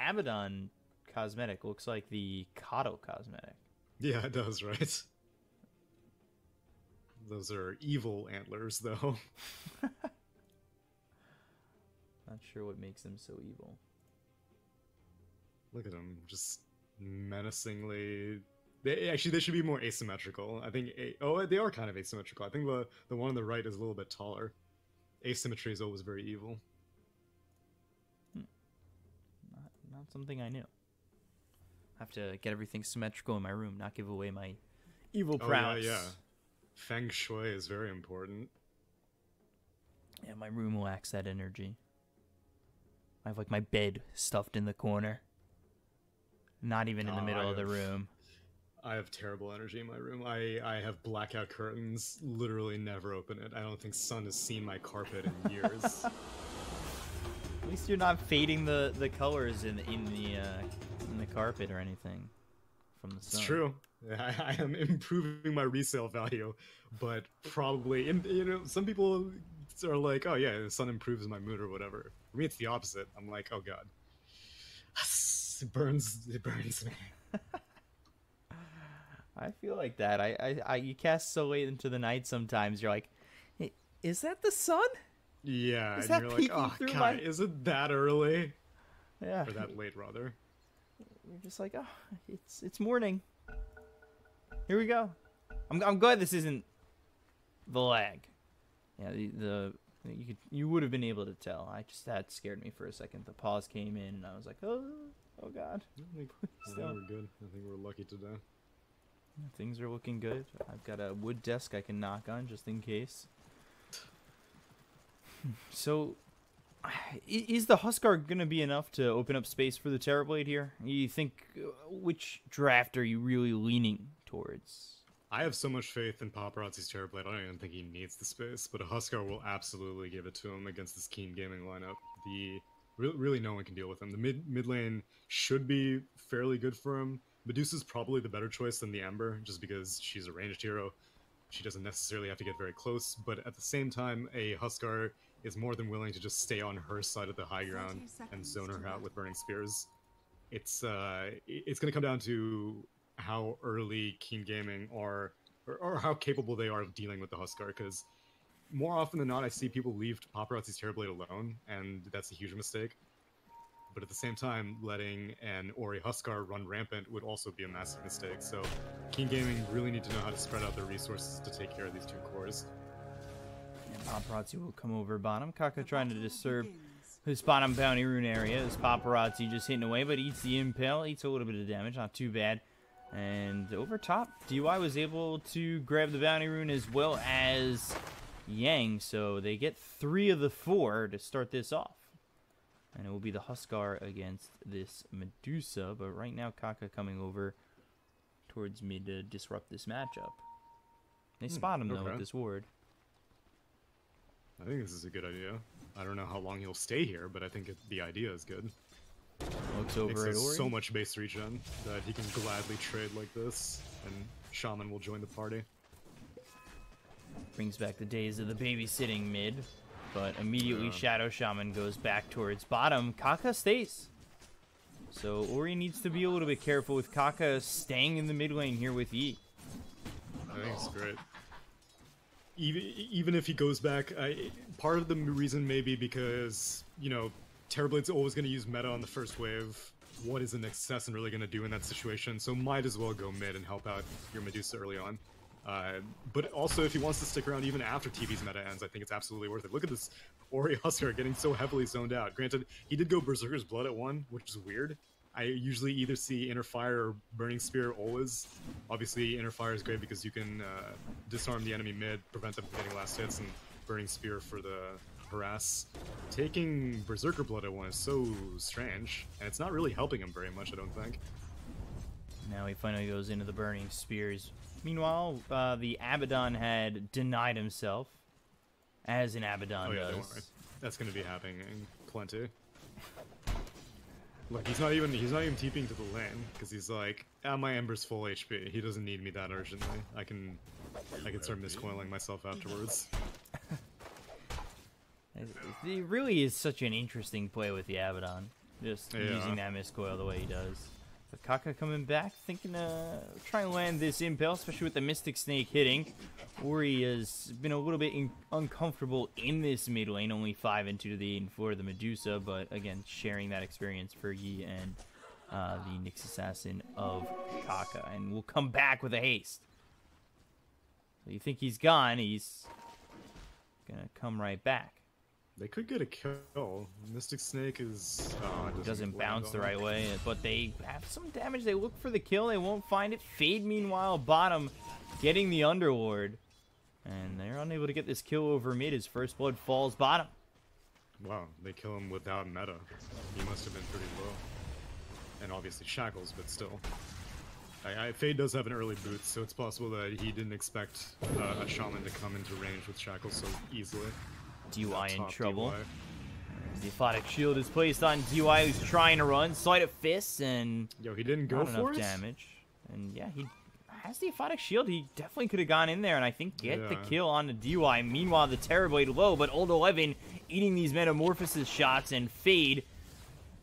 Abaddon cosmetic looks like the Kato cosmetic. Yeah, it does, right? Those are evil antlers, though. Not sure what makes them so evil. Look at them, just menacingly. They should be more asymmetrical. I think. Oh, they are kind of asymmetrical. I think the one on the right is a little bit taller. Asymmetry is always very evil. Not something I knew. I have to get everything symmetrical in my room, not give away my evil prowess. Yeah. Feng Shui is very important. Yeah, my room lacks that energy. I have like my bed stuffed in the corner. Not even in the middle of the room. I have terrible energy in my room. I have blackout curtains. Literally never open it. I don't think sun has seen my carpet in years. At least you're not fading the colors in the carpet or anything from the sun. It's true. I am improving my resale value, but probably, some people are like, oh yeah, the sun improves my mood or whatever. For me, it's the opposite. I'm like, oh god, it burns me. I feel like that. You cast so late into the night sometimes. You're like, hey, is that the sun? Yeah, is and you're like, oh god, is it that early? Yeah, or that late rather. You're just like, oh, it's morning. Here we go. I'm glad this isn't the lag. Yeah, you would have been able to tell. That scared me for a second. The pause came in, and I was like, oh god. I think we're good. I think we're lucky today. Things are looking good. I've got a wood desk I can knock on just in case. So, is the Huskar going to be enough to open up space for the Terrorblade here? You think, which draft are you really leaning towards? I have so much faith in Paparazi's Terrorblade, I don't even think he needs the space, but a Huskar will absolutely give it to him against this Keen Gaming lineup. Really no one can deal with him. The mid lane should be fairly good for him. Medusa's probably the better choice than the Amber, just because she's a ranged hero. She doesn't necessarily have to get very close, but at the same time, a Huskar is more than willing to just stay on her side of the high ground and zone her out with Burning Spears. It's going to come down to how early Keen Gaming are, or how capable they are of dealing with the Huskar, because more often than not, I see people leave Paparazzi's Terrorblade alone, and that's a huge mistake. But at the same time, letting an Ori Huskar run rampant would also be a massive mistake, so Keen Gaming really need to know how to spread out their resources to take care of these two cores. And Paparazzi will come over bottom. Kaka trying to disturb his bottom bounty rune area. This Paparazzi just hitting away, but eats the impale, eats a little bit of damage, not too bad. And over top, DY was able to grab the bounty rune as well as Yang, so they get 3 of the 4 to start this off. And it will be the Huskar against this Medusa, but right now Kaka coming over towards mid to disrupt this matchup. They spot him though with this ward. I think this is a good idea. I don't know how long he'll stay here, but I think the idea is good. Looks over at Ori. So much base regen that he can gladly trade like this, and Shaman will join the party. Brings back the days of the babysitting mid, but immediately Shadow Shaman goes back towards bottom. Kaka stays. So Ori needs to be a little bit careful with Kaka staying in the mid lane here with Yi. I think it's great. Even if he goes back, part of the reason may be because, Terrorblade's always going to use meta on the first wave. What is an assassin really going to do in that situation? So might as well go mid and help out your Medusa early on. But also, if he wants to stick around even after TV's meta ends, I think it's absolutely worth it. Look at this Ori Huskar getting so heavily zoned out. Granted, he did go Berserker's Blood at 1, which is weird. I usually either see Inner Fire or Burning Spear always. Obviously, Inner Fire is great because you can disarm the enemy mid, prevent them from getting last hits, and Burning Spear for the harass. Taking Berserker Blood at 1 is so strange, and it's not really helping him very much, I don't think. Now he finally goes into the Burning Spears. Meanwhile, the Abaddon had denied himself, as an Abaddon does. Don't worry. That's going to be happening plenty. Look, he's not even TPing to the lane because he's like, my Ember's full HP. He doesn't need me that urgently. I can start miscoiling myself afterwards. It really is such an interesting play with the Abaddon. just Yeah. using that miscoil the way he does. But Kaka coming back, thinking to try and land this impale, especially with the Mystic Snake hitting. Ori has been a little bit uncomfortable in this mid lane, only 5 and 2 to the 8 and 4 of the Medusa, but again, sharing that experience for Yi and the Nyx Assassin of Kaka. And we'll come back with a haste. So you think he's gone, he's gonna come right back. They could get a kill. Mystic Snake is Doesn't bounce the right way, but they have some damage. They look for the kill, they won't find it. Fade, meanwhile, bottom, getting the Underlord. And they're unable to get this kill over mid as First Blood falls bottom. Wow, they kill him without meta. He must have been pretty low. And obviously Shackles, but still. Fade does have an early boot, so it's possible that he didn't expect a Shaman to come into range with Shackles so easily. DY in trouble. DY. The Aphotic Shield is placed on DY, who's trying to run. Sleight of Fist, and Yo, he didn't go not for enough it? damage. And yeah, he has the Aphotic Shield. He definitely could have gone in there and I think get the kill on the DY. Meanwhile, the Terrorblade low, but Old 11 eating these Metamorphosis shots, and Fade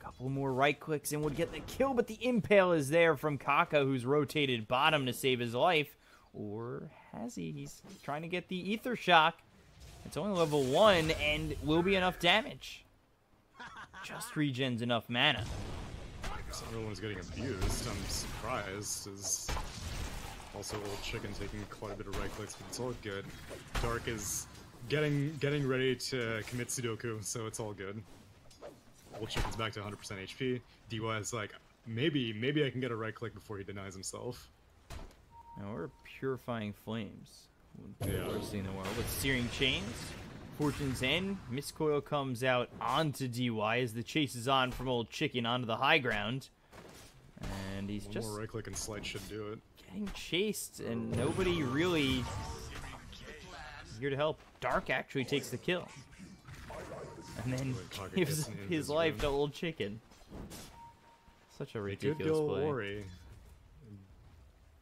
a couple more right clicks and would get the kill, but the Impale is there from Kaka, who's rotated bottom to save his life. Or has he? He's trying to get the Ether Shock. It's only level 1 and will be enough damage. Just regens enough mana. Everyone's getting abused. I'm surprised. Is also Old Chicken taking quite a bit of right clicks, but it's all good. Dark is getting ready to commit Sudoku, so it's all good. Old Chicken's back to 100% HP. DY is like, maybe I can get a right click before he denies himself. Now we're Purifying Flames. Yeah. Worst thing in the world. With Searing Chains, Fortune's End, Miscoil comes out onto DY as the chase is on from Old Chicken onto the high ground. And he's just more right click and Slight should do it. getting chased, and nobody really here to help. Dark actually takes the kill. And then gives his life to Old Chicken. Such a ridiculous play. Ori,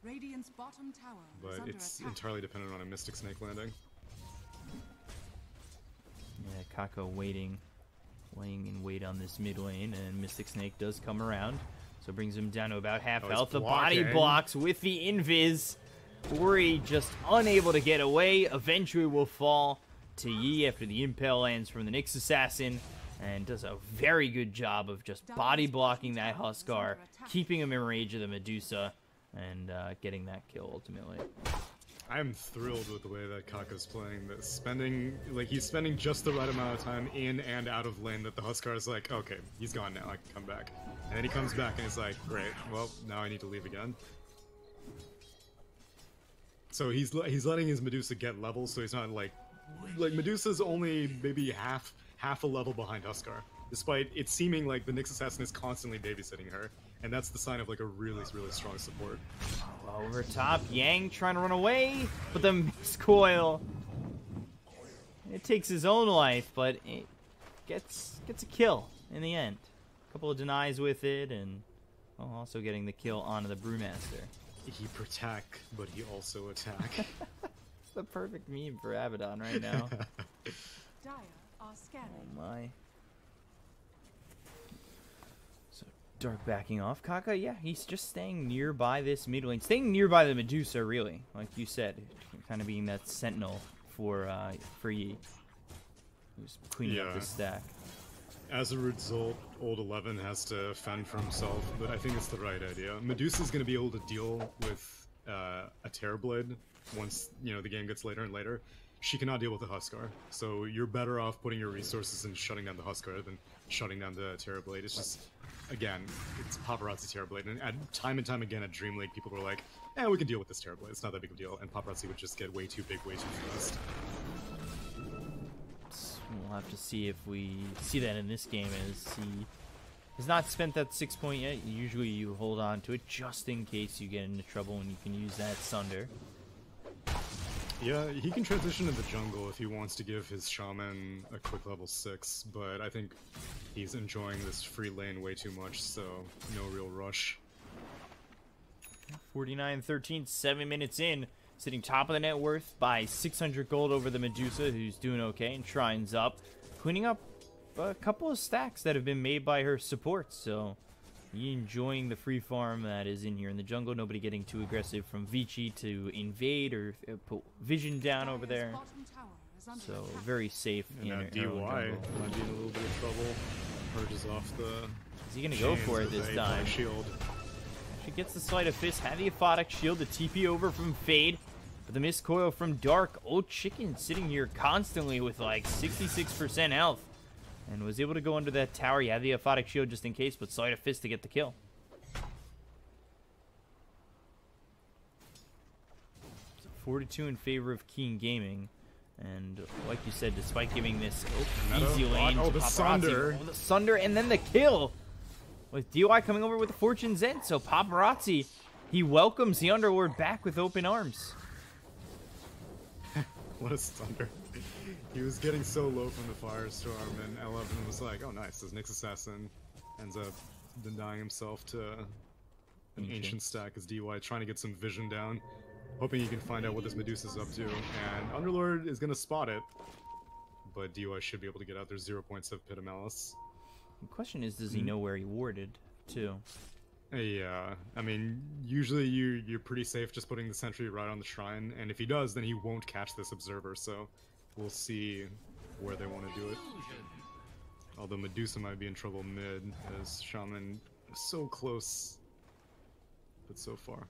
Radiant's bottom tower is but under it's attack. entirely dependent on a Mystic Snake landing. Yeah, Kako laying in wait on this mid lane, and Mystic Snake does come around, so brings him down to about half he's health. The body blocking. blocks with the invis. Ori just unable to get away. Eventually will fall to Yi after the impale lands from the Nyx Assassin, and does a very good job of just body blocking that Huskar, keeping him in range of the Medusa, and getting that kill ultimately. I'm thrilled with the way that Kaka's playing this. He's spending just the right amount of time in and out of lane that the Huskar is like, okay, he's gone now, I can come back. And then he comes back and he's like, great, well, now I need to leave again. So he's letting his Medusa get level, so he's not like Medusa's only maybe half a level behind Huskar, despite it seeming like the Nyx Assassin is constantly babysitting her. And that's the sign of like a really strong support. Over top, Yang trying to run away, but the Miscoil, it takes his own life, but it gets a kill in the end. A couple of denies with it, and also getting the kill onto the Brewmaster. He protect, but he also attack. It's the perfect meme for Abaddon right now. Dire are scanning. Oh my. Dark backing off. Kaka, yeah, he's just staying nearby this mid lane. Staying nearby the Medusa, really. Like you said, kind of being that sentinel for Yi. Who's cleaning up the stack. As a result, Old 11 has to fend for himself, but I think it's the right idea. Medusa's going to be able to deal with a Terrorblade once, the game gets later and later. She cannot deal with the Huskar, so you're better off putting your resources in shutting down the Huskar than shutting down the Terrorblade. It's just, again, it's Paparazi Terrorblade, and time again at Dream League, people were like, we can deal with this Terrorblade, it's not that big of a deal, and Paparazi would just get way too big, way too fast. We'll have to see if we see that in this game, as he has not spent that 6 point yet. Usually you hold on to it just in case you get into trouble, and you can use that Sunder. Yeah, he can transition to the jungle if he wants to give his Shaman a quick level 6, but I think he's enjoying this free lane way too much, so no real rush. 49-13, 7 minutes in. Sitting top of the net worth by 600 gold over the Medusa, who's doing okay, and Shrine's up. Cleaning up a couple of stacks that have been made by her supports, so you enjoying the free farm that is in here in the jungle. Nobody getting too aggressive from Vici to invade or put vision down over there. So very safe in her own DY jungle. might be in a little bit of trouble. Purges off the. Is he gonna go for it this time? Shield. She gets the sleight of fist, had the aphotic shield, the TP over from Fade, but the missed coil from Dark. Old Chicken sitting here constantly with like 66% health, and was able to go under that tower. He had the aphotic shield just in case, but sleight of fist to get the kill. So 4-2 in favor of Keen Gaming, and like you said, despite giving this easy lane to the Paparazi, Sunder. the Sunder, and then the kill. With DY coming over with the Fortune's End, so Paparazzi, he welcomes the Underlord back with open arms. What a Sunder. He was getting so low from the Firestorm, and Eleven was like, oh nice, this Nyx Assassin ends up denying himself to an Ancient stack as DY, trying to get some vision down, hoping he can find out what this Medusa's up to, and Underlord is going to spot it, but DY should be able to get out. There's 0 points of Pit of Malice. The question is, does he know where he warded, too? Yeah, I mean, usually you're pretty safe just putting the sentry right on the shrine, and if he does, then he won't catch this observer, so we'll see where they want to do it. Although Medusa might be in trouble mid, as Shaman is so close, but so far.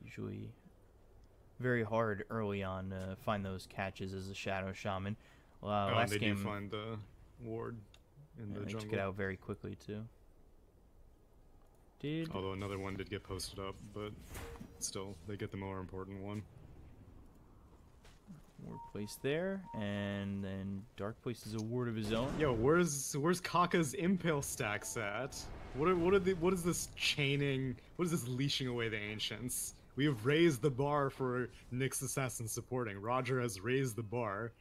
Usually very hard early on to find those catches as a Shadow Shaman. Last they game, do find the ward in the they jungle. took it out very quickly, too. Although another one did get posted up, but still, they get the more important one. Ward placed there, and then Dark places a ward of his own. Yo, where's Kaka's Impale stacks at? What is this chaining? What is this leashing away the Ancients? We have raised the bar for Nyx Assassin supporting. Roger has raised the bar.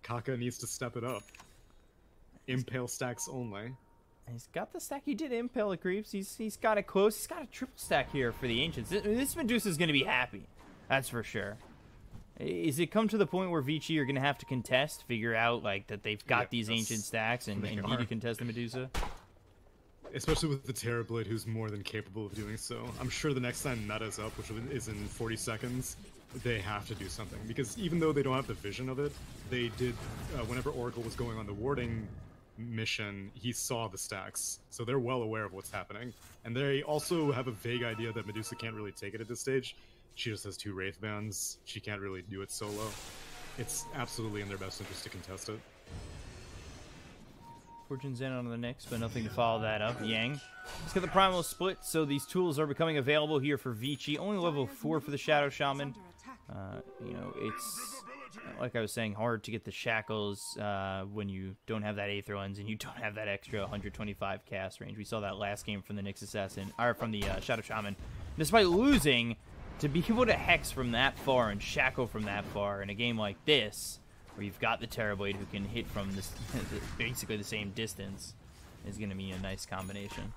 Kaka needs to step it up. Impale stacks only. He's got the stack. He did impale it, Creeps. He's got it close. He's got a triple stack here for the Ancients. This Medusa's going to be happy. That's for sure. Is it come to the point where Vici are going to have to contest, figure out like that they've got these Ancient stacks and need to contest the Medusa? Especially with the Terrorblade, who's more than capable of doing so. I'm sure the next time meta's up, which is in 40 seconds, they have to do something. Because even though they don't have the vision of it, they did, whenever Oracle was going on the warding mission, he saw the stacks. So they're well aware of what's happening. And they also have a vague idea that Medusa can't really take it at this stage. She just has 2 Wraith Bands. She can't really do it solo. It's absolutely in their best interest to contest it. Fortune's in on the Nyx, but nothing to follow that up. Yang. He's got the Primal Split, so these tools are becoming available here for Vici. Only level 4 for the Shadow Shaman. You know, it's, like I was saying, hard to get the Shackles when you don't have that Aether Lens and you don't have that extra 125 cast range. We saw that last game from the Nyx Assassin, or from the Shadow Shaman. Despite losing, to be able to Hex from that far and Shackle from that far in a game like this, where you've got the Terrorblade who can hit from this basically the same distance, is going to be a nice combination.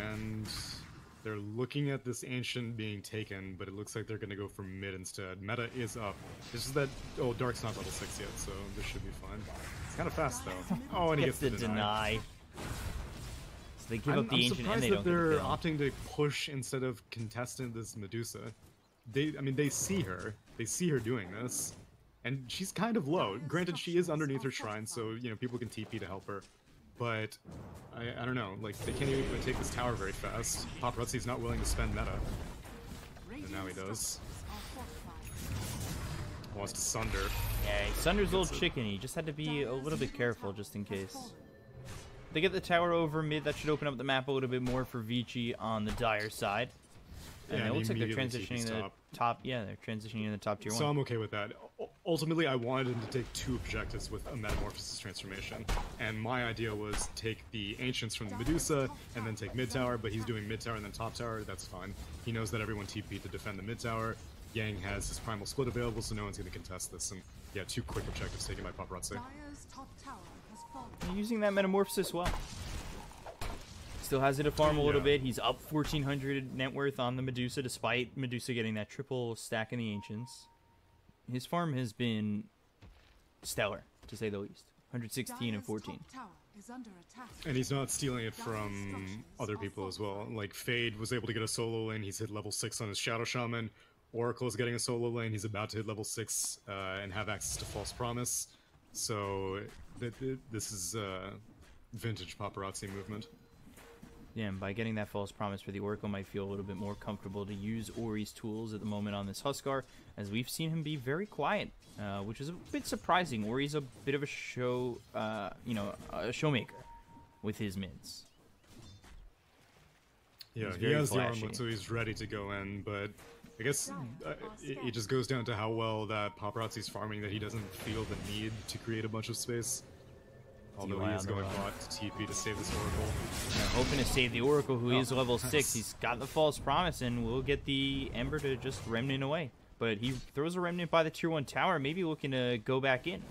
And they're looking at this Ancient being taken, but it looks like they're going to go for mid instead. Meta is up. This is that... Oh, Dark's not level 6 yet, so this should be fine. It's kind of fast, though. Oh, and he gets the deny. So they give up the Ancient and they I'm don't surprised that they're opting to push instead of contesting this Medusa. I mean, they see her. They see her doing this. And she's kind of low. Granted, she is underneath her shrine, so, you know, people can TP to help her. But, I don't know, like, they can't even take this tower very fast. Paparazzi's not willing to spend meta. And now he does. Wants to Sunder. Yeah, Sunder's Old Chicken. He just had to be a little bit careful just in case. They get the tower over mid. That should open up the map a little bit more for Vici on the Dire side. And it looks like they're transitioning the top. Yeah, they're transitioning in the top tier 1. So I'm okay with that. Ultimately, I wanted him to take 2 objectives with a Metamorphosis transformation. And my idea was take the Ancients from the Medusa and then take mid tower, but he's doing mid tower and then top tower. That's fine. He knows that everyone TP to defend the mid tower. Yang has his Primal Split available, so no one's going to contest this. And yeah, 2 quick objectives taken by Paparazzi. Using that Metamorphosis well. Still has it to farm a little bit. He's up 1,400 net worth on the Medusa, despite Medusa getting that triple stack in the Ancients. His farm has been stellar, to say the least. 116 and 14. Top tower is under attack. And he's not stealing it from other people as well. Like, Fade was able to get a solo lane. He's hit level 6 on his Shadow Shaman. Oracle is getting a solo lane. He's about to hit level 6 and have access to False Promise. So, this is vintage Paparazzi movement. Yeah, and by getting that False Promise for the Oracle, might feel a little bit more comfortable to use Ori's tools at the moment on this Huskar, as we've seen him be very quiet, which is a bit surprising. Ori's a bit of a show, a showmaker with his mids. Yeah, He's he very has the flashy. armlet, so he's ready to go in, but I guess it just goes down to how well that Paparazzi's farming that he doesn't feel the need to create a bunch of space. Although he is going bot to TP to save this Oracle. Yeah, hoping to save the Oracle, who is level 6. He's got the False Promise, and we'll get the Ember to just Remnant away. But he throws a Remnant by the Tier 1 tower, maybe looking to go back in.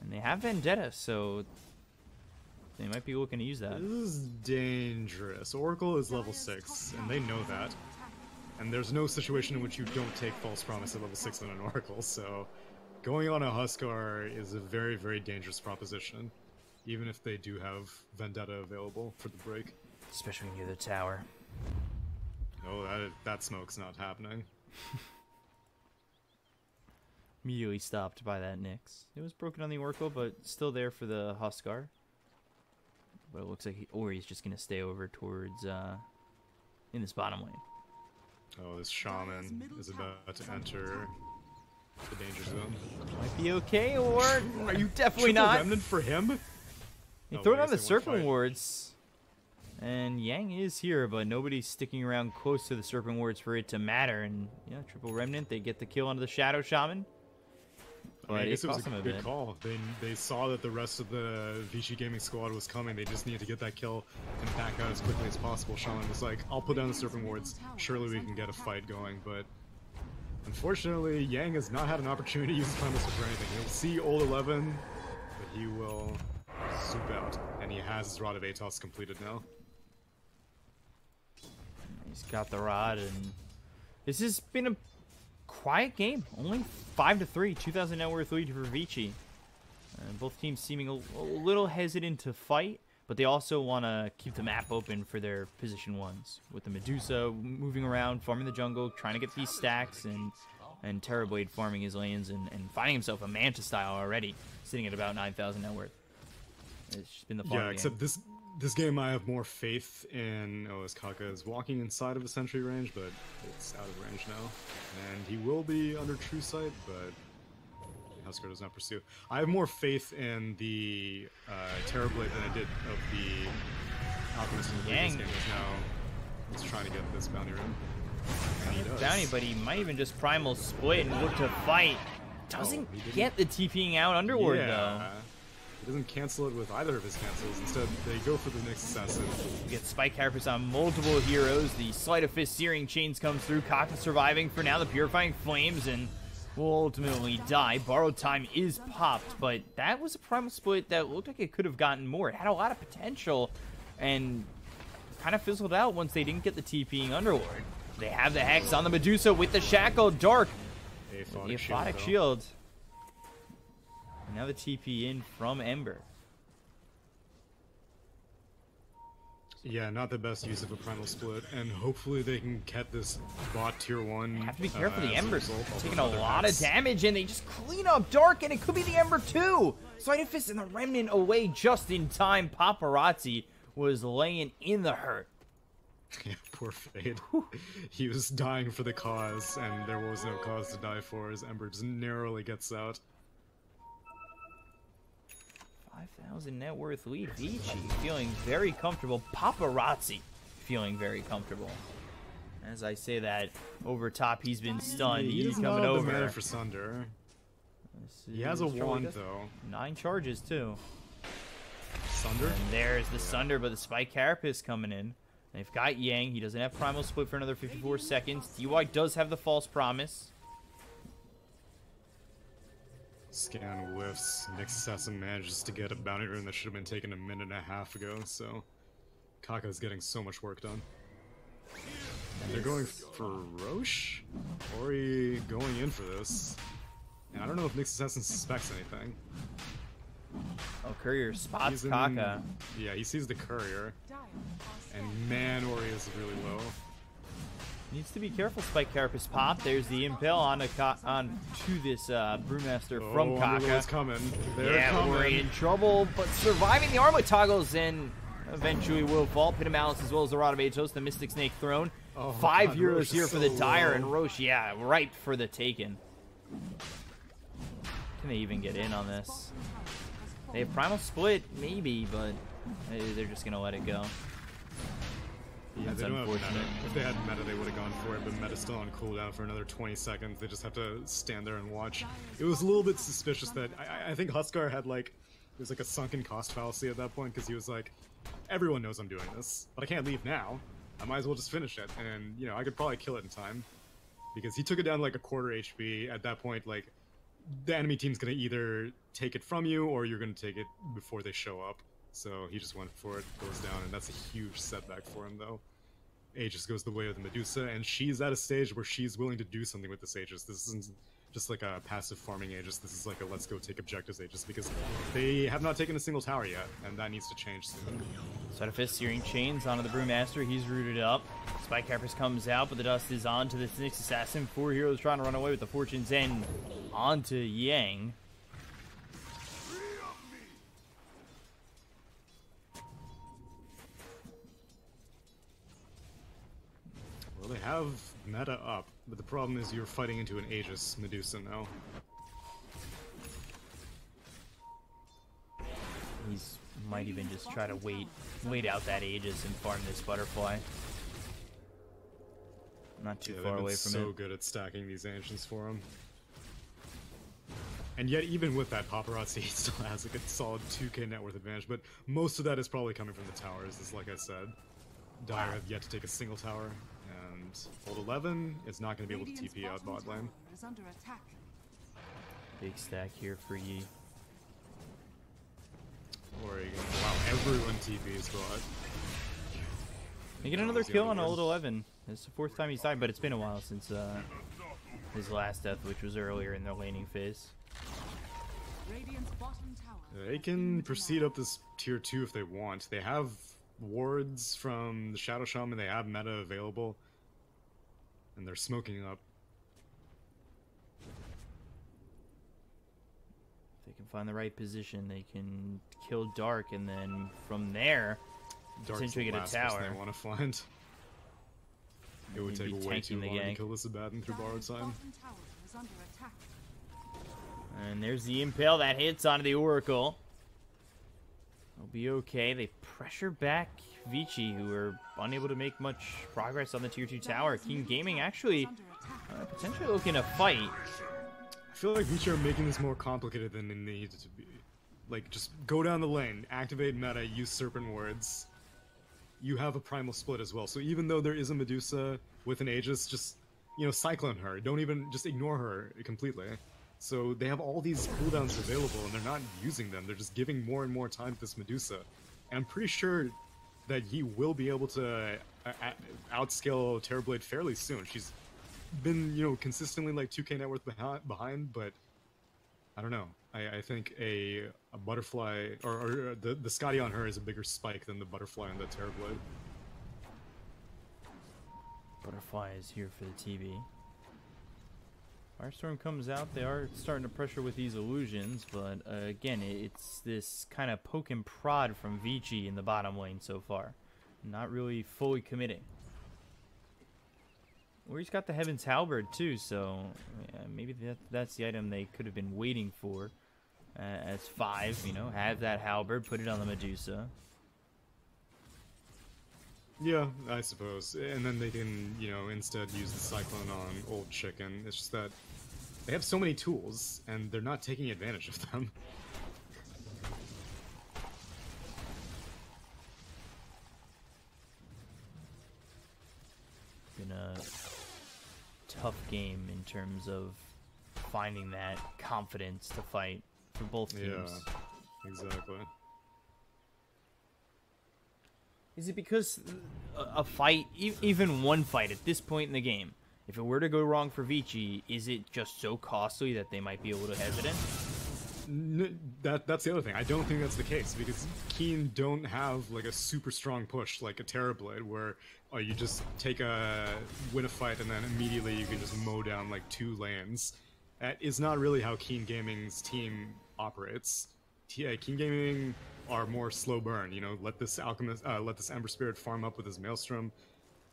And they have Vendetta, so they might be looking to use that. This is dangerous. Oracle is level 6, and they know that. And there's no situation in which you don't take False Promise at level 6 on an Oracle, so going on a Huskar is a very, very dangerous proposition. Even if they do have Vendetta available for the break. Especially near the tower. No, that smoke's not happening. Immediately stopped by that Nyx. It was broken on the Oracle, but still there for the Huskar. But it looks like Ori's just going to stay over towards, in this bottom lane. Oh, this Shaman is about to enter the danger zone. Might be okay, or are you definitely Triple not? Remnant for him? He Oh, threw wait, on the they wanna Serpent fight. Wards. And Yang is here, but nobody's sticking around close to the Serpent Wards for it to matter. And, yeah, Triple Remnant, they get the kill onto the Shadow Shaman. I mean, I But guess it it was cost a him a good bit. call. They saw that the rest of the Vici Gaming squad was coming. They just needed to get that kill and back out as quickly as possible. Shaman was like, I'll put down the Serpent Wards. Surely we can get a fight going, but unfortunately, Yang has not had an opportunity to use his Primal Sword for anything. He'll see Old 11, but he will zoop out. And he has his Rod of Atos completed now. He's got the rod, and this has been a quiet game. Only 5-3, 2,000 net worth lead for Vici. Both teams seeming a little hesitant to fight, but they also want to keep the map open for their position ones. With the Medusa moving around, farming the jungle, trying to get these stacks, and Terrorblade farming his lanes and finding himself a Manta style already, sitting at about 9,000 net worth. It's just been the fun Yeah, game. except this game I have more faith in. Oh, as Kaka is walking inside of a sentry range, but it's out of range now. And he will be under true sight, but Huskar does not pursue. I have more faith in the Terrorblade than I did of the Alchemist in the previous Yang. game. Is now he's trying to get this bounty room. And he does. Bounty, but he might even just primal split and look to fight. Doesn't he didn't. get the TPing out underward, though. Yeah. He doesn't cancel it with either of his cancels. Instead, they go for the next assassin. We get Spike Carapace on multiple heroes. The Sleight of Fist Searing Chains comes through. Kaka surviving for now. The Purifying Flames and will ultimately die. Borrowed Time is popped, but that was a primal split that looked like it could have gotten more. It had a lot of potential and kind of fizzled out once they didn't get the TPing underward. They have the Hex on the Medusa with the Shackle. Dark. The Aphotic Shield. And now the TP in from Ember. Yeah, not the best use of a primal split, and hopefully they can get this bot tier 1. Have to be careful. The as a Ember's result of taking a another lot of hex. damage, and they just clean up Dark, and it could be the Ember too. Sleight of Fist and the Remnant away just in time. Paparazzi was laying in the hurt. Yeah, poor Fade. He was dying for the cause, and there was no cause to die for, as Ember just narrowly gets out. 5,000 net worth lead. Vici feeling very comfortable. Paparazzi feeling very comfortable. As I say that, over top, he's been stunned. He He's does not coming have the over. mana for Sunder. This He has a is Charlie wand, does- though. 9 charges, too. Sunder? And there's the Sunder, but the Spike Carapace coming in. They've got Yang. He doesn't have Primal Split for another 54 seconds. DY does have the False Promise. Scan whiffs. Nyx Assassin manages to get a bounty rune that should have been taken a minute and a half ago, so Kaka's getting so much work done. And they're going for Roche? Ori going in for this. And I don't know if Nyx Assassin suspects anything. Oh, Courier spots He's in- Kaka. Yeah, he sees the courier, Dire are and scattered. man, Ori is really low. Needs to be careful. Spike Carapace pop. There's the impale on to this Brewmaster from Oh, Kaka. Underlord's coming. They're Yeah, coming. Ori in trouble, but surviving the armor toggles and eventually will fall. Pit of Malice as well as the Rod of Atos, the Mystic Snake Throne. Oh, 5 God, euros Roche here is for the so Dire, low. and Roche, yeah, ripe for the taken. Can they even get in on this? They have Primal Split, maybe, but they're just going to let it go. Yeah, That's they don't have unfortunate. meta. If they had meta, they would have gone for it, but meta's still on cooldown for another 20 seconds. They just have to stand there and watch. It was a little bit suspicious that I think Huskar had like, there's like a sunken cost fallacy at that point, because he was like, everyone knows I'm doing this, but I can't leave now. I might as well just finish it, and you know, I could probably kill it in time. Because he took it down like a quarter HP. At that point, like, the enemy team's gonna either take it from you, or you're gonna take it before they show up. So he just went for it, goes down, and that's a huge setback for him, though. Aegis goes the way of the Medusa, and she's at a stage where she's willing to do something with this Aegis. This isn't just like a passive farming Aegis, this is like a let's go take objectives Aegis, because they have not taken a single tower yet, and that needs to change soon. Sudafist searing chains onto the Brewmaster. He's rooted up. Spike Cappers comes out, but the dust is on to the Nyx Assassin. 4 heroes trying to run away with the Fortune's End onto Yang. Well, they have meta up, but the problem is you're fighting into an Aegis Medusa now. He's might even just try to wait out that Aegis and farm this butterfly. Not too Yeah, far they've away been from so it. good at stacking these ancients for him. And yet, even with that, Paparazi still has like a solid 2k net worth advantage, but most of that is probably coming from the towers, as like I said. Dire have yet to take a single tower, and Hold 11 is not going to be able to Radiant's TP out bottom bot lane. tower is under attack. Big stack here for Yi. Or you can allow everyone TP's bot. They get another kill on Old 11. It's the 4th time he's died, but it's been a while since his last death, which was earlier in the laning phase. Radiant's bottom tower They has can been proceed denied. up this tier 2 if they want. They have wards from the Shadow Shaman, they have meta available. And they're smoking up. If they can find the right position, they can kill Dark, and then from there, Dark's potentially the get a last person tower. they want to find. It would He'd take be way tanking too the long to gank. kill this Abaddon through borrowed Dire's time. bottom tower is under attack. And there's the Impale that hits onto the Oracle. They'll be okay. They pressure back Vici, who are unable to make much progress on the tier 2 tower. Dire's King middle Gaming tower is actually under attack. potentially looking to fight. I feel like Vici are making this more complicated than they need it to be. Like, just go down the lane, activate meta, use Serpent Words. You have a Primal Split as well, so even though there is a Medusa with an Aegis, just, you know, Cyclone her. Don't even, just ignore her completely. So they have all these cooldowns available, and they're not using them. They're just giving more and more time to this Medusa. And I'm pretty sure that he will be able to outscale Terrorblade fairly soon. She's been, you know, consistently like 2k net worth behind, but I don't know. I think a butterfly, or the Scotty on her is a bigger spike than the butterfly on the Terrorblade. Butterfly is here for the TV. Firestorm comes out. They are starting to pressure with these illusions, but again, it's this kind of poke and prod from Vici in the bottom lane so far. Not really fully committing. Or he's got the Heaven's Halberd too, so maybe that's the item they could have been waiting for. As 5, you know, have that Halberd, put it on the Medusa. Yeah, I suppose. And then they can, you know, instead use the Cyclone on Old Chicken. It's just that they have so many tools, and they're not taking advantage of them. Been a tough game in terms of finding that confidence to fight for both teams. Yeah, exactly. Is it because a fight, even one fight at this point in the game, if it were to go wrong for Vici, is it just so costly that they might be a little hesitant? That's the other thing. I don't think that's the case because Keen don't have like a super strong push like a Terrorblade where you just win a fight and then immediately you can just mow down like 2 lanes. That is not really how Keen Gaming's team operates. Keen Gaming are more slow burn. You know, let this Ember Spirit farm up with his Maelstrom,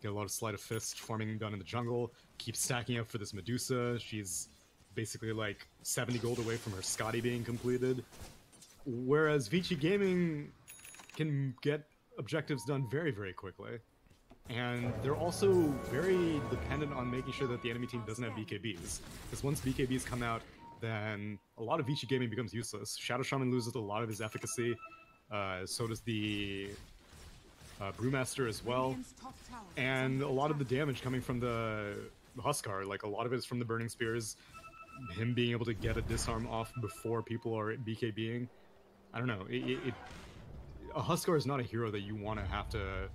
get a lot of Sleight of Fist farming done in the jungle, keep stacking up for this Medusa. She's basically like 70 gold away from her Scotty being completed. Whereas Vici Gaming can get objectives done very, very quickly. And they're also very dependent on making sure that the enemy team doesn't have BKBs. Because once BKBs come out, then a lot of Vici Gaming becomes useless. Shadow Shaman loses a lot of his efficacy. So does the Brewmaster as well. And a lot of the damage coming from the Huskar, like a lot of it is from the Burning Spears, him being able to get a disarm off before people are BKBing. I don't know. A Huskar is not a hero that you want to have to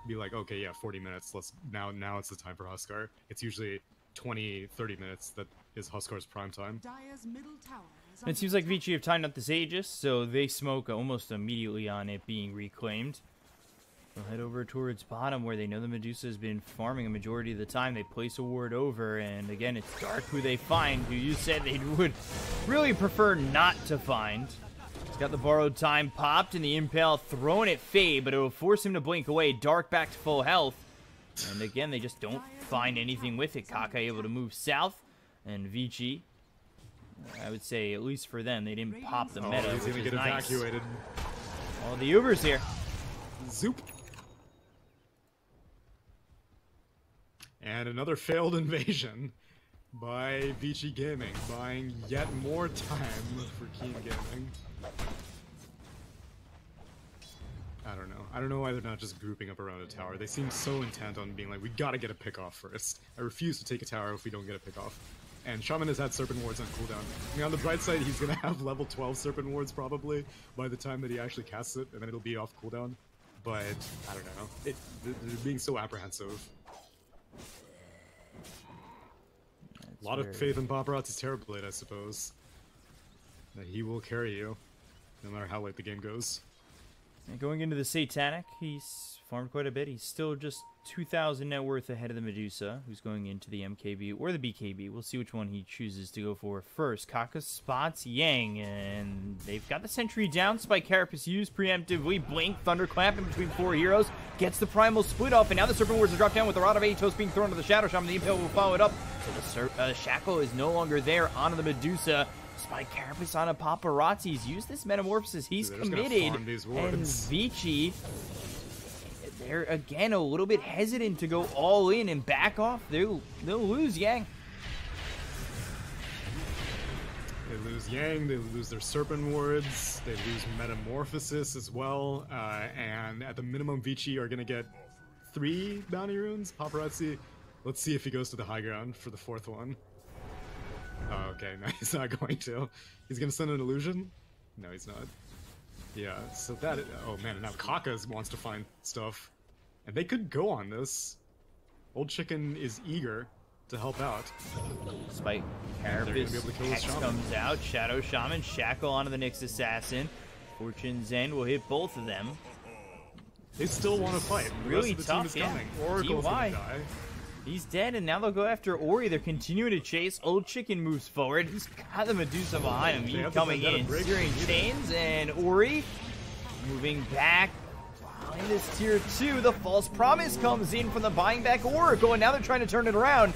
be like, okay, yeah, 40 minutes. Now it's the time for Huskar. It's usually 20, 30 minutes that is Huskar's prime time. It seems like Vici have timed up this Aegis, so they smoke almost immediately on it being reclaimed. They'll head over towards bottom where they know the Medusa has been farming a majority of the time. They place a ward over, and again, it's Dark who they find, who you said they would really prefer not to find. He's got the borrowed time popped, and the Impale thrown at Faye, but it will force him to blink away. Dark back to full health. And again, they just don't find anything with it. Kaka able to move south, and Vici, I would say, at least for them, they didn't pop the meta, he's which gonna is get nice. evacuated. Oh, the Uber's here. Zoop. And another failed invasion by Vici Gaming, buying yet more time for Keen Gaming. I don't know. I don't know why they're not just grouping up around a tower. They seem so intent on being like, we gotta get a pick off first. I refuse to take a tower if we don't get a pick off. And Shaman has had Serpent Wards on cooldown. I mean, on the bright side, he's gonna have level 12 Serpent Wards probably by the time that he actually casts it, and then it'll be off cooldown. But, I don't know. They're being so apprehensive. A lot of faith in Paparazi's Terrorblade, I suppose. That he will carry you, no matter how late the game goes. And going into the Satanic, he's farmed quite a bit. He's still just 2,000 net worth ahead of the Medusa, who's going into the MKB or the BKB. We'll see which one he chooses to go for first. Kaka spots Yang, and they've got the sentry down. Spike Carapace used preemptively. Blink, Thunderclap in between 4 heroes. Gets the primal split off, and now the Serpent Wards are dropped down with the Rod of Atos being thrown to the Shadow Shaman. The Impale will follow it up. So the Shackle is no longer there onto the Medusa. Spike Carapace on a Paparazi. He's used this metamorphosis. He's committed. And Vici, they're again a little bit hesitant to go all in and back off. They'll lose Yang. They lose Yang, they lose their Serpent Wards, they lose Metamorphosis as well, and at the minimum Vici are going to get 3 bounty runes. Paparazzi, let's see if he goes to the high ground for the 4th one. Oh, okay, no, he's not going to. He's going to send an illusion? No, he's not. Yeah, so that... Oh man, and now Kaka wants to find stuff. And they could go on this. Old Chicken is eager to help out. Spike Carapace, Hex comes out, Shadow Shaman, Shackle onto the Nyx Assassin. Fortune's End will hit both of them. They still want to fight. The really rest of the tough, team is coming. Oracle's gonna die. He's dead, and now they'll go after Ori. They're continuing to chase. Old Chicken moves forward. He's got the Medusa behind him. He's coming in, searing chains, and Ori moving back. In this tier 2, the False Promise comes in from the buying back Oracle, and now they're trying to turn it around.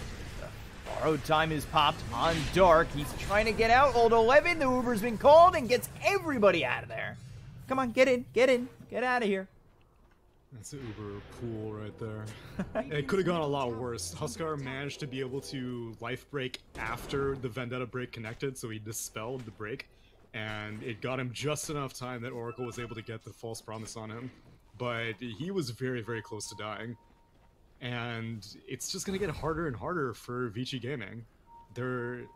Borrowed time is popped on Dark. He's trying to get out. Old 11, the Uber's been called and gets everybody out of there. Come on, get in, get out of here. That's an Uber pool right there. It could have gone a lot worse. Huskar managed to be able to life break after the Vendetta break connected, so he dispelled the break, and it got him just enough time that Oracle was able to get the False Promise on him. But he was very, very close to dying. And it's just going to get harder and harder for Vici Gaming. The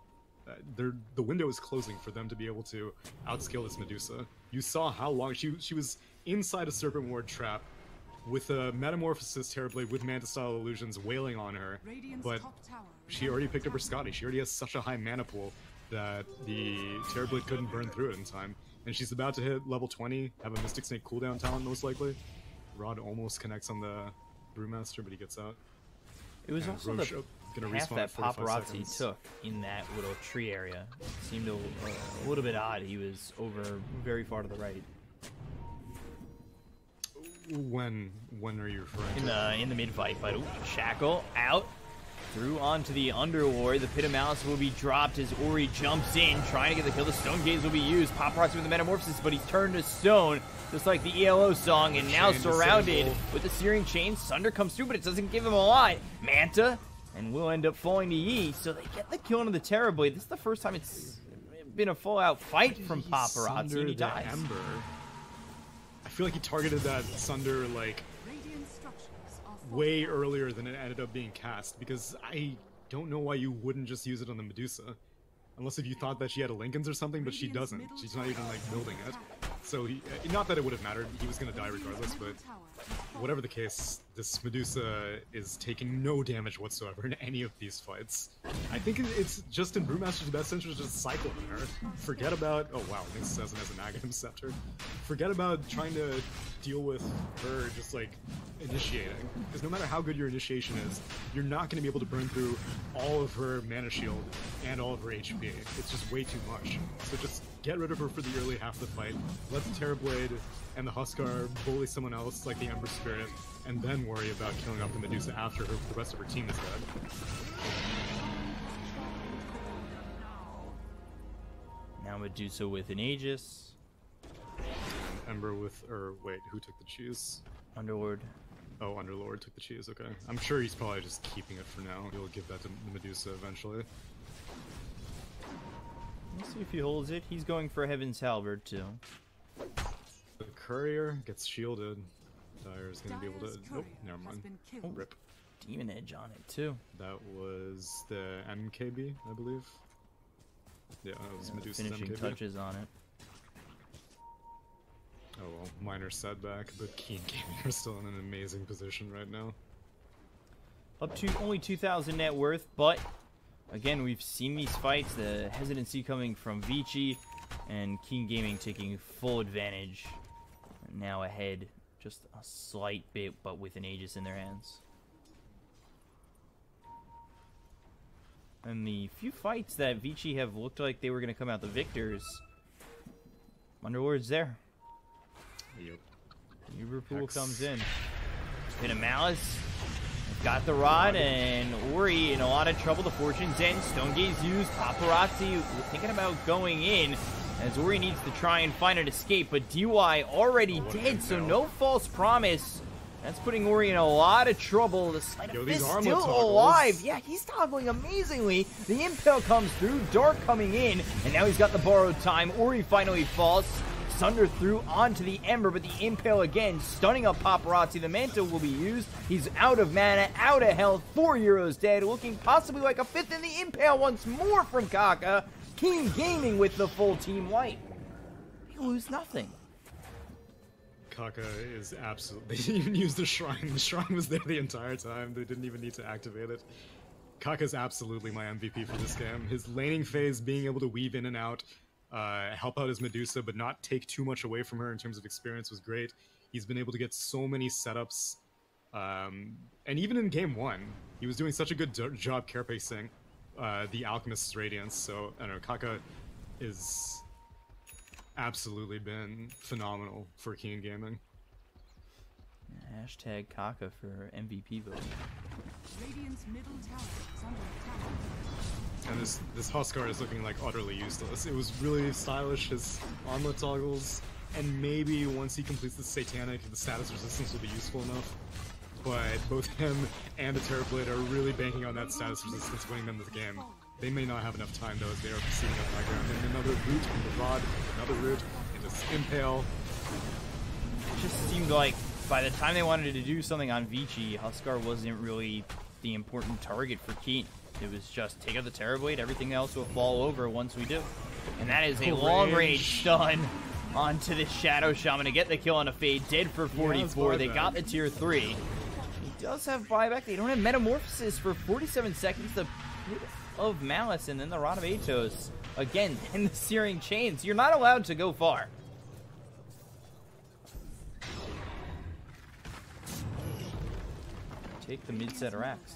window is closing for them to be able to outskill this Medusa. You saw how long she was inside a Serpent Ward trap with a Metamorphosis Terrorblade with Manta-style illusions wailing on her. But she already picked up her Scotty. She already has such a high mana pool that the Terrorblade couldn't burn through it in time. And she's about to hit level 20, have a Mystic Snake cooldown talent most likely. Rod almost connects on the Brewmaster, but he gets out. It was And also Roche the gonna path respawn that at 45 Paparazzi seconds. took in that little tree area. It seemed a little bit odd. He was over very far to the right. When are you referring to? In the mid fight, but ooh, Shackle out through onto the Underlord. The Pit of Malice will be dropped as Ori jumps in, trying to get the kill. The Stone Gaze will be used. Paparazzi with the Metamorphosis, but he's turned to stone, just like the ELO song, and now Chain surrounded disable. with the Searing Chain. Sunder comes through, but it doesn't give him a lot. Manta, and will end up falling to Yi, so they get the kill into the Terrorblade. This is the first time it's been a full-out fight from Paparazzi, and he the dies. Ember. I feel like he targeted that Sunder like Radiant structures are way earlier than it ended up being cast, because I don't know why you wouldn't just use it on the Medusa. Unless if you thought that she had a Lincoln's or something, but she doesn't. She's not even like building it. So not that it would have mattered, he was gonna die regardless, but whatever the case, this Medusa is taking no damage whatsoever in any of these fights. I think it's just in Brewmaster's best interest to just cycle on her. Forget about, oh wow, Nix says it as an Aghanim Scepter. Forget about trying to deal with her just like initiating. Because no matter how good your initiation is, you're not going to be able to burn through all of her mana shield and all of her HP. It's just way too much. So just get rid of her for the early half of the fight, let the Terrorblade and the Huskar bully someone else like the Ember Spirit, and then worry about killing off the Medusa after the rest of her team is dead. Now Medusa with an Aegis. And Ember with, or wait, who took the cheese? Underlord. Oh, Underlord took the cheese, okay. I'm sure he's probably just keeping it for now. He'll give that to the Medusa eventually. Let's see if he holds it. He's going for Heaven's Halberd, too. The Courier gets shielded. Dire's gonna be able to, nope, never mind. Oh, rip. Demon Edge on it, too. That was the MKB, I believe. Yeah, that was Medusa's Finishing MKB. touches on it. Oh well, minor setback, but Keen Gaming are still in an amazing position right now. Up to only 2,000 net worth, but again, we've seen these fights, the hesitancy coming from Vici, and Keen Gaming taking full advantage. Now ahead, just a slight bit, but with an Aegis in their hands. And the few fights that Vici have looked like they were going to come out the victors, Underlord's there. Yep. Uberpool Hex. comes in. Pit of Malice. Got the rod, and Ori in a lot of trouble. The Fortune's in. Stone Gaze used. Paparazzi thinking about going in, as Ori needs to try and find an escape, but DY already dead, so no false promise. That's putting Ori in a lot of trouble. The Sleight of Fist still alive. Yeah, he's toggling amazingly. The Impale comes through. Dark coming in, and now he's got the borrowed time. Ori finally falls. Sunder through onto the Ember, but the Impale again stunning up Paparazzi. The Manta will be used. He's out of mana, out of health. 4 euros dead, looking possibly like a fifth in the Impale once more from Kaka. Keen Gaming with the full team wipe. They lose nothing. Kaka is absolutely. They didn't even use the shrine. The shrine was there the entire time. They didn't even need to activate it. Kaka's absolutely my MVP for this game. His laning phase, being able to weave in and out, help out his Medusa, but not take too much away from her in terms of experience, was great. He's been able to get so many setups, and even in game 1, he was doing such a good job carepacing the Alchemist's Radiance. So I don't know, Kaka is absolutely been phenomenal for Keen Gaming. Hashtag Kaka for MVP vote. Radiant's middle tower is under attack. And this Huskar is looking like utterly useless. It was really stylish, his armlet toggles, and maybe once he completes the Satanic, the status resistance will be useful enough. But both him and the Terrorblade are really banking on that status resistance winning them the game. They may not have enough time though, as they are proceeding up high ground. And another route into the Rod, another route into Impale. It just seemed like by the time they wanted to do something on Vici, Huskar wasn't really the important target for Keen. It was just take out the Terrorblade, everything else will fall over once we do. And that is a long-range stun onto the Shadow Shaman to get the kill on a Fade. Dead for 44. They got the tier 3. He does have buyback. They don't have Metamorphosis for 47 seconds. The Pit of Malice and then the Rod of Atos again, in the Searing Chains. You're not allowed to go far. Take the mid-set racks.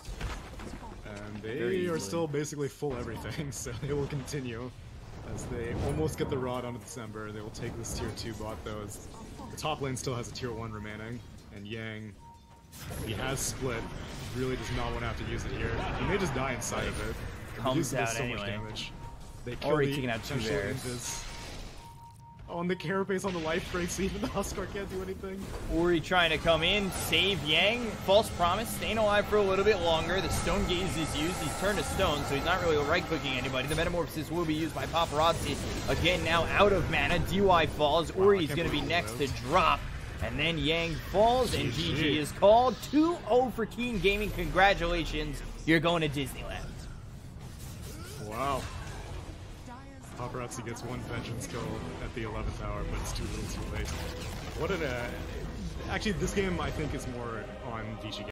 And they are still basically full everything, so they will continue. As they almost get the Rod onto December, they will take this tier 2 bot though, as the top lane still has a tier 1 remaining. And Yang, he has split, really does not want to have to use it here. He may just die inside of it. Comes out so anyway. much damage. They kill Already the taking out 2 potential bears. Invis. Oh, and the carapace on the life breaks, so even the Huskar can't do anything. Ori trying to come in, save Yang. False promise, staying alive for a little bit longer. The stone gaze is used. He's turned to stone, so he's not really right-clicking anybody. The metamorphosis will be used by Paparazi. Again, now out of mana. DY falls. Ori is going to be next to drop. And then Yang falls, and GG is called. 2-0 for Keen Gaming. Congratulations. You're going to Disneyland. Wow. Paparazzi gets one vengeance kill at the 11th hour, but it's too little too late. What an actually, this game I think is more on Vici.